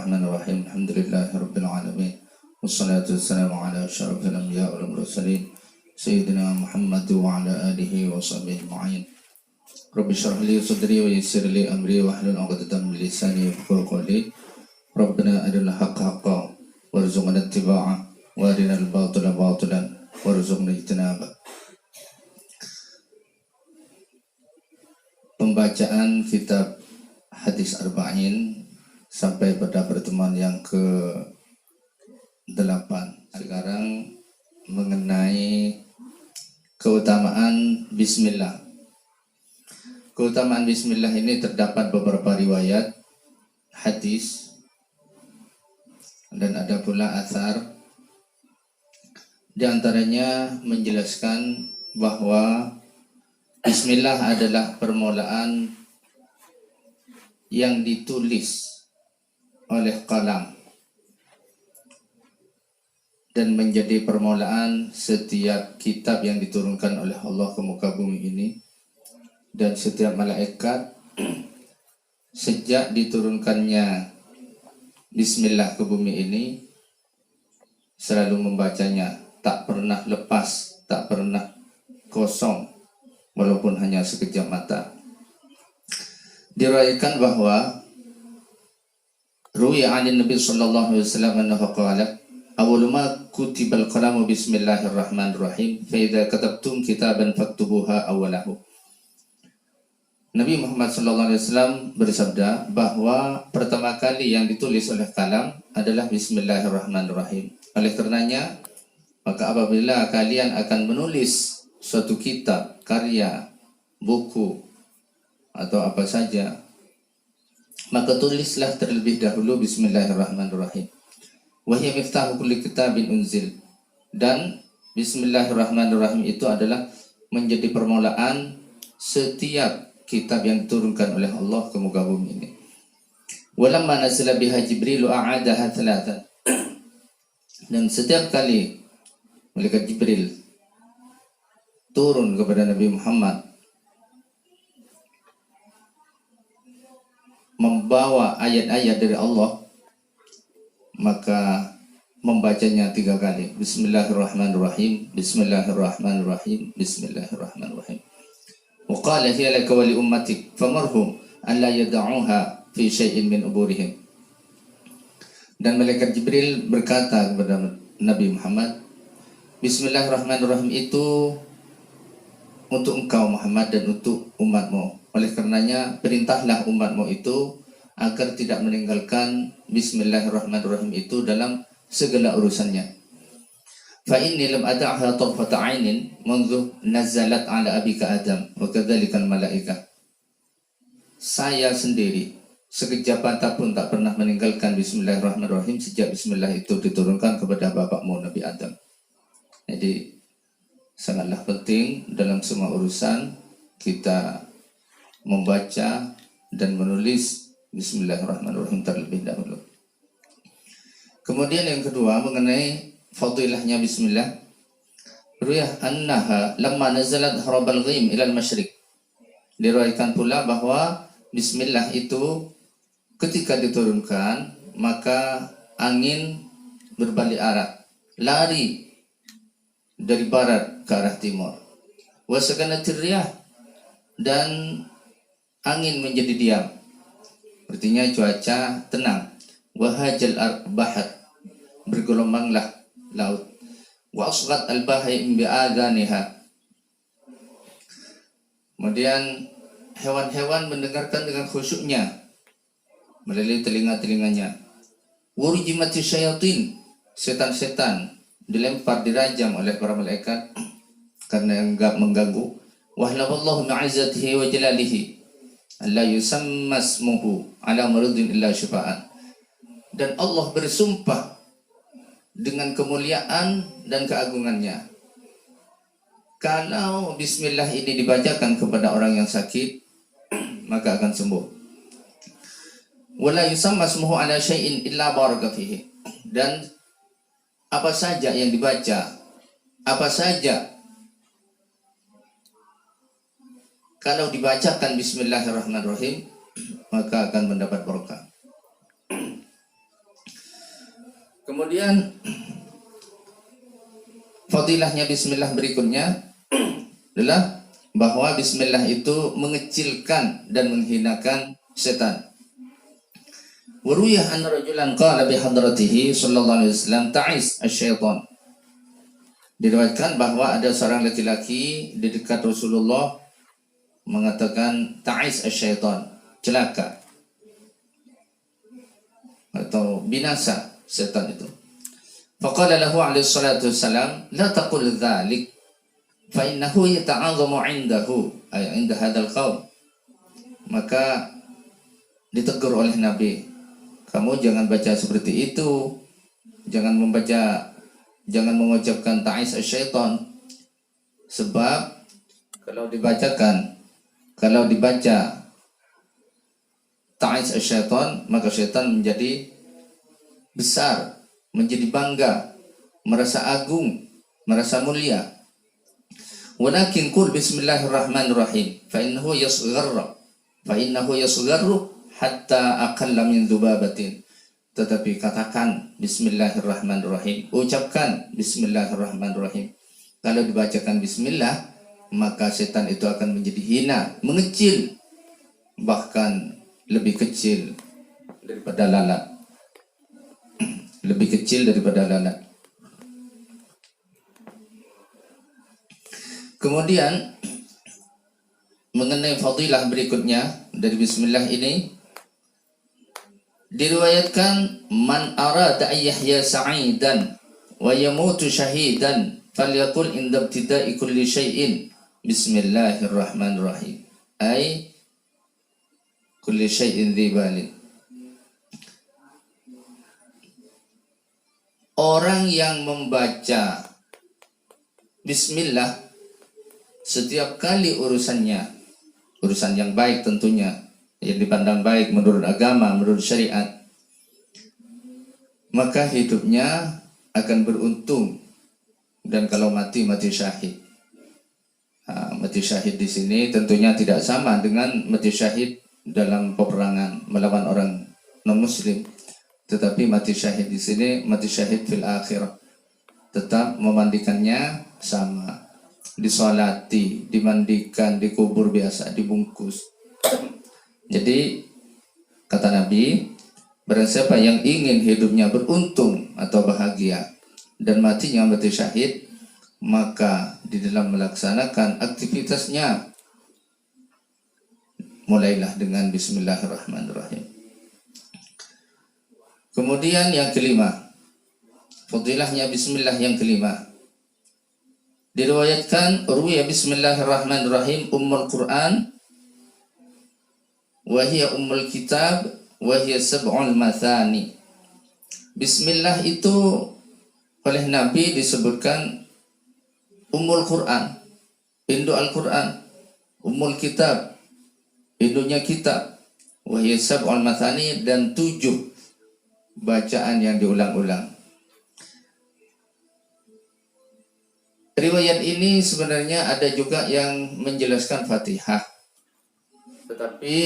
Bismillahirrahmanirrahim. Alhamdulillahirabbil alamin. Wassalatu wassalamu ala asyrafil anbiya'i wal mursalin sayyidina Muhammad wa ala alihi wa sahbihi ajma'in. Rabbi shrah li sadri wa yassir li amri wa hlul 'uqdatam min lisani yafqahu qawli. Rabbana arinal haqqa haqqan warzuqna ittiba'ah wa arinal batila batilan warzuqna ijtinabah. Pembacaan kitab Hadis Arba'in sampai pada pertemuan yang ke-8. Sekarang mengenai keutamaan Bismillah. Keutamaan Bismillah ini terdapat beberapa riwayat hadis dan ada pula athar. Di antaranya menjelaskan bahwa Bismillah adalah permulaan yang ditulis oleh qalam dan menjadi permulaan setiap kitab yang diturunkan oleh Allah ke muka bumi ini, dan setiap malaikat sejak diturunkannya Bismillah ke bumi ini selalu membacanya, tak pernah lepas, tak pernah kosong walaupun hanya sekejap mata. Diriwayatkan bahwa ruwiya 'an Nabi sallallahu alaihi wasallam annahu qala awwalu ma kutibal qalamu bismillahirrahmanirrahim fa idza katabtum kitaban faktubuha awwalahu. Nabi Muhammad sallallahu alaihi wasallam bersabda bahwa pertama kali yang ditulis oleh kalam adalah bismillahirrahmanirrahim. Oleh karenanya, maka apabila kalian akan menulis suatu kitab, karya, buku atau apa saja, maka tulislah terlebih dahulu bismillahirrahmanirrahim. Wa hiya miftahu kulli kitabin unzil. Dan bismillahirrahmanirrahim itu adalah menjadi permulaan setiap kitab yang diturunkan oleh Allah ke muka bumi ini. Walamma nazala biha Jibril a'adaha thalathan. Dan setiap kali malaikat Jibril turun kepada Nabi Muhammad membawa ayat-ayat dari Allah, maka membacanya 3 kali. Bismillahirrahmanirrahim, Bismillahirrahmanirrahim, Bismillahirrahmanirrahim. Wa qala hiya laka wa li ummatik famarhum an la yad'uha fi syai'in min uburihim. Dan malaikat Jibril berkata kepada Nabi Muhammad, Bismillahirrahmanirrahim itu untuk engkau Muhammad dan untuk umatmu. Oleh karenanya perintahlah umatmu itu agar tidak meninggalkan Bismillahirrahmanirrahim itu dalam segala urusannya. Fa inni lam ad'aha tarfata 'ainin منذ nazalat 'ala abika Adam wa kadzalikal malaikah. Saya sendiri sekejap mata pun tak pernah meninggalkan Bismillahirrahmanirrahim sejak Bismillah itu diturunkan kepada bapakmu Nabi Adam. Jadi sangatlah penting dalam semua urusan kita membaca dan menulis Bismillahirrahmanirrahim terlebih dahulu. Kemudian yang kedua mengenai fadilahnya Bismillah. Ruwiyah annaha lamma nazalat harabal ghaim ila al-masyriq. Diriwayatkan pula bahwa Bismillah itu ketika diturunkan maka angin berbalik arah, lari dari barat ke arah timur. Wa sakanatir riyah, dan angin menjadi diam. Artinya cuaca tenang. Wahajal bahar, bergelombanglah laut. Wa asghat al-bahim bi'adaniha. Kemudian hewan-hewan mendengarkan dengan khusyuknya melalui telinga-telinganya. Wurjimati syayatin, setan-setan dilempar, dirajam oleh para malaikat karena enggak mengganggu. Wahlaballahu ma'izatihi wa jalalihi alla yusamma ismuhu ala maridin illa syifa'an. Dan Allah bersumpah dengan kemuliaan dan keagungannya, kalau bismillah ini dibacakan kepada orang yang sakit maka akan sembuh. Wala yusamma ismuhu ala syai'in illa baraka fihi. Dan apa saja yang dibaca, apa saja kalau dibacakan Bismillahirrahmanirrahim maka akan mendapat berkah. Kemudian fadilahnya bismillah berikutnya adalah bahwa bismillah itu mengecilkan dan menghinakan setan. Waruyah anna rajulan qala bi hadratihi sallallahu alaihi wasallam ta'is asy-syaitan. Diriwayatkan bahwa ada seorang laki-laki di dekat Rasulullah mengatakan ta'is asy-syaitan, celaka atau binasa setan itu. Faqala lahu alaihi salatu wassalam, la taqul dzalik fa innahu yata'azzamu 'indahu ay 'inda hadzal qaum. Maka ditegur oleh Nabi, kamu jangan baca seperti itu, jangan mengucapkan ta'is asy-syaitan, sebab kalau dibaca ta'is asy-syaitan, maka syaitan menjadi besar, menjadi bangga, merasa agung, merasa mulia. Walakin qul bismillahirrahmanirrahim fa innahu yasgharru hatta aqalla min dzubabatin. Tetapi katakan bismillahirrahmanirrahim, ucapkan bismillahirrahmanirrahim. Kalau dibacakan bismillah, maka setan itu akan menjadi hina, mengecil, bahkan lebih kecil daripada lalat. Lebih kecil daripada lalat. Kemudian mengenai fadilah berikutnya dari bismillah ini, diriwayatkan man arada an yahya sa'idan wa yamutu syahidan falyaqul inda ibtida'i kulli syai'in bismillahirrahmanirrahim ay kulli syai'in dzibalin. Orang yang membaca bismillah setiap kali urusannya, urusan yang baik tentunya, yang dipandang baik menurut agama, menurut syariat, maka hidupnya akan beruntung. Dan kalau mati syahid. Mati syahid di sini tentunya tidak sama dengan mati syahid dalam peperangan melawan orang non-muslim. Tetapi mati syahid di sini, mati syahid fil akhirah, tetap memandikannya sama, disolati, dimandikan, dikubur biasa, dibungkus. Jadi kata Nabi, barang siapa yang ingin hidupnya beruntung atau bahagia dan matinya mati syahid, maka di dalam melaksanakan aktivitasnya mulailah dengan bismillahirrahmanirrahim. Kemudian yang kelima, fadilahnya bismillah yang kelima, diriwayatkan ruwiya bismillahirrahmanirrahim ummul Quran wa hiya ummul kitab wa hiya sab'ul mathani. Bismillah itu oleh Nabi disebutkan ummul Quran, induk Al-Quran, ummul kitab, induknya kitab, wa hiya sab'ul mathani, dan 7 bacaan yang diulang-ulang. Riwayat ini sebenarnya ada juga yang menjelaskan Fatihah, tetapi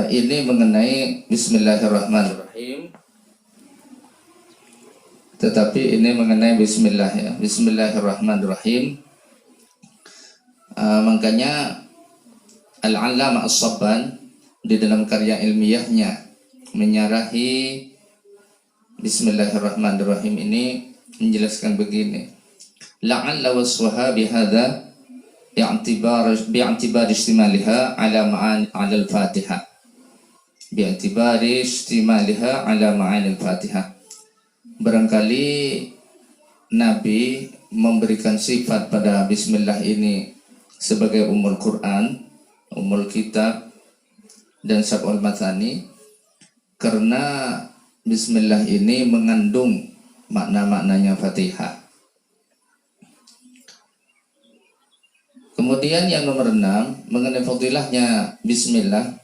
ini mengenai bismillahirrahmanirrahim. Tetapi ini mengenai bismillah ya, bismillahirrahmanirrahim. Makanya Al-Allamah As-Sabban di dalam karya ilmiahnya menyarahi bismillahirrahmanirrahim ini menjelaskan begini: la'alla waswaha bihadza bi'antibari istimaliha ala ma'ani al-Fatihah, bi'antibari istimaliha ala ma'ani al-Fatihah. Barangkali Nabi memberikan sifat pada bismillah ini sebagai ummul Quran, ummul kitab, dan sab'ul mathani, karena bismillah ini mengandung makna-maknanya Fatihah. Kemudian yang nomor 6 mengenai fadilahnya bismillah,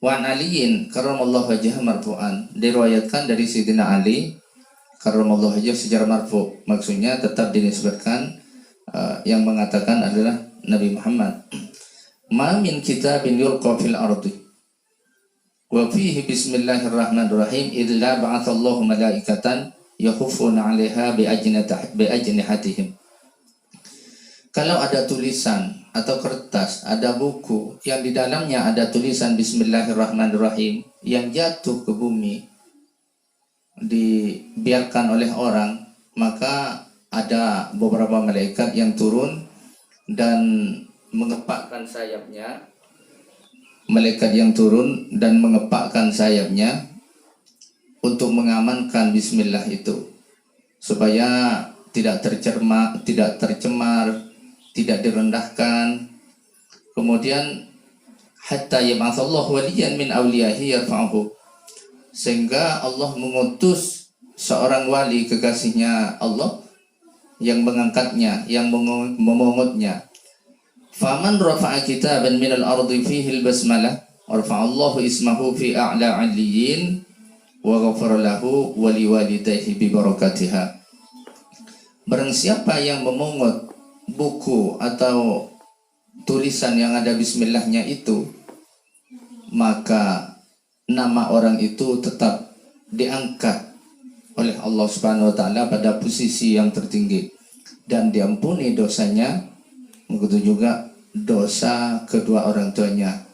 wa an aliyin karramallahu wajhahu marfu'an, diriwayatkan dari Sayyidina Ali karramallahu wajhahu secara marfu', maksudnya tetap dinisbatkan, yang mengatakan adalah Nabi Muhammad. Ma min kitabin yulqa fil ardi Wa fihi bismillahirrahmanirrahim illa ba'athallahu malaikatan yakhufuna 'alaiha bi ajnihatihim. Kalau ada tulisan atau kertas, ada buku yang di dalamnya ada tulisan bismillahirrahmanirrahim yang jatuh ke bumi, dibiarkan oleh orang, maka ada beberapa malaikat yang turun dan mengepakkan sayapnya. Malaikat yang turun dan mengepakkan sayapnya untuk mengamankan bismillah itu, supaya tidak tercemar, tidak direndahkan. Kemudian hatta yab'atsallahu waliyan min awliyahi yarfa'uhu, sehingga Allah mengutus seorang wali kekasihnya Allah yang mengangkatnya, yang memungutnya. Faman rafa'a kitaban minal ardi fihi al-basmalah rafa'allahu ismahu fi a'la 'aliyyin wa ghafara lahu wa liwalidayhi bi barakatiha. Barang siapa yang memungut buku atau tulisan yang ada bismillahnya itu, maka nama orang itu tetap diangkat oleh Allah Subhanahu wa taala pada posisi yang tertinggi dan diampuni dosanya, begitu juga dosa kedua orang tuanya,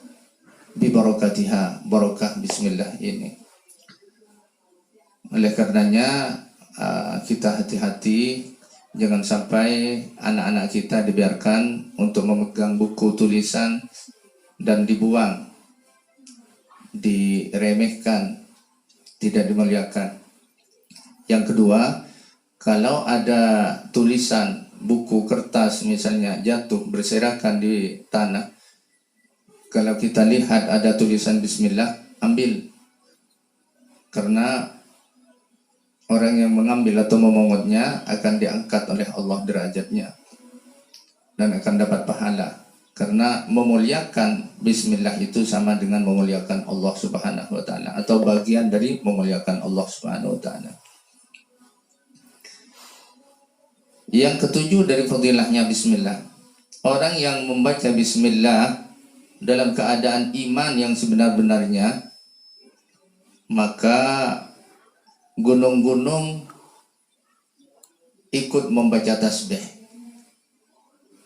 bi barakatiha, barakah bismillah ini. Oleh karenanya kita hati-hati, jangan sampai anak-anak kita dibiarkan untuk memegang buku tulisan dan dibuang, diremehkan, tidak dimuliakan. Yang kedua, kalau ada tulisan, buku, kertas misalnya jatuh berserakan di tanah, kalau kita lihat ada tulisan bismillah, ambil. Karena orang yang mengambil atau memungutnya akan diangkat oleh Allah derajatnya dan akan dapat pahala. Karena memuliakan bismillah itu sama dengan memuliakan Allah Subhanahu wa taala, atau bagian dari memuliakan Allah Subhanahu wa taala. Yang ketujuh dari fadilahnya bismillah, orang yang membaca bismillah dalam keadaan iman yang sebenar-benarnya, maka gunung-gunung ikut membaca tasbih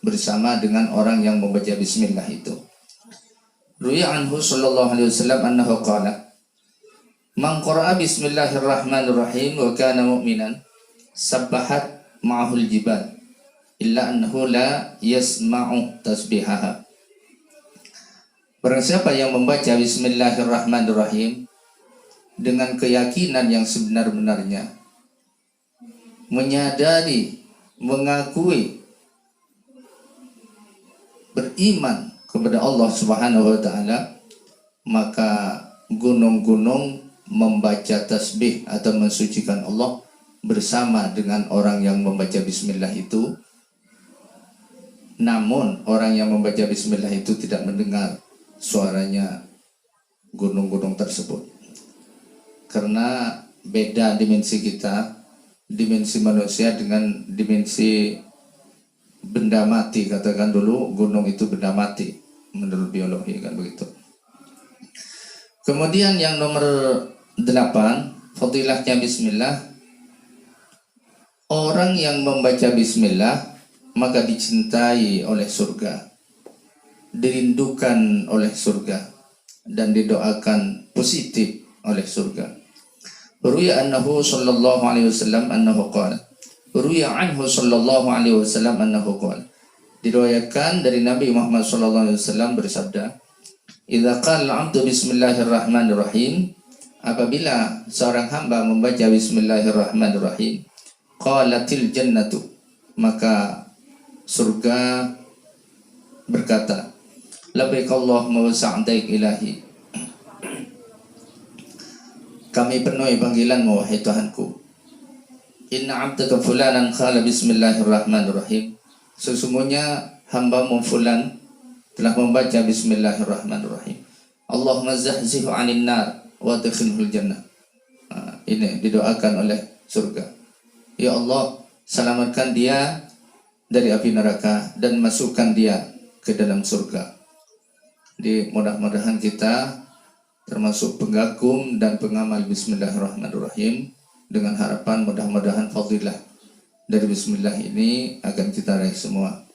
bersama dengan orang yang membaca bismillah itu. Ruya anhu sallallahu alaihi wasallam annahu qala, man qara'a bismillahirrahmanirrahim wa kana mu'minan sabbahat ma'ahul jibal illa annahu la yasma'u tasbihaha. Barang siapa yang membaca bismillahirrahmanirrahim dengan keyakinan yang sebenar-benarnya, menyadari, mengakui, beriman kepada Allah Subhanahu wa taala, maka gunung-gunung membaca tasbih atau mensucikan Allah bersama dengan orang yang membaca bismillah itu. Namun orang yang membaca bismillah itu tidak mendengar suaranya gunung-gunung tersebut, karena beda dimensi kita, dimensi manusia dengan dimensi benda mati. Katakan dulu gunung itu benda mati menurut biologi, kan begitu. Kemudian yang nomor 8, fadilahnya bismillah, orang yang membaca bismillah maka dicintai oleh surga, dirindukan oleh surga, dan didoakan positif oleh surga. Ruya annahu sallallahu alaihi wasallam annahu qala, ruya anhu sallallahu alaihi wasallam annahu qala, diriwayatkan dari Nabi Muhammad sallallahu alaihi wasallam bersabda, idza qala al-'abdu bismillahirrahmanirrahim, apabila seorang hamba membaca bismillahirrahmanirrahim, qalatil jannatu, maka surga berkata, labbaik Allahumma wa sa'daik ilahi, kami penuhi panggilanmu wahai Tuhanku. Inna 'abdaka fulanan qala bismillahirrahmanirrahim, sesungguhnya hambamu fulan telah membaca bismillahirrahmanirrahim. Allahumma zahzihhu 'anil nar wa adkhilhul jannah. Ini didoakan oleh surga. Ya Allah, selamatkan dia dari api neraka dan masukkan dia ke dalam surga. Jadi mudah-mudahan kita termasuk penggagum dan pengamal Bismillahirrahmanirrahim, dengan harapan mudah-mudahan fadilah dari Bismillah ini akan kita raih semua.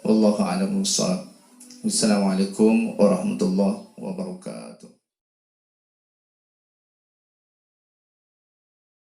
Wallahu a'lam bishawab. Wassalamualaikum warahmatullahi wabarakatuh.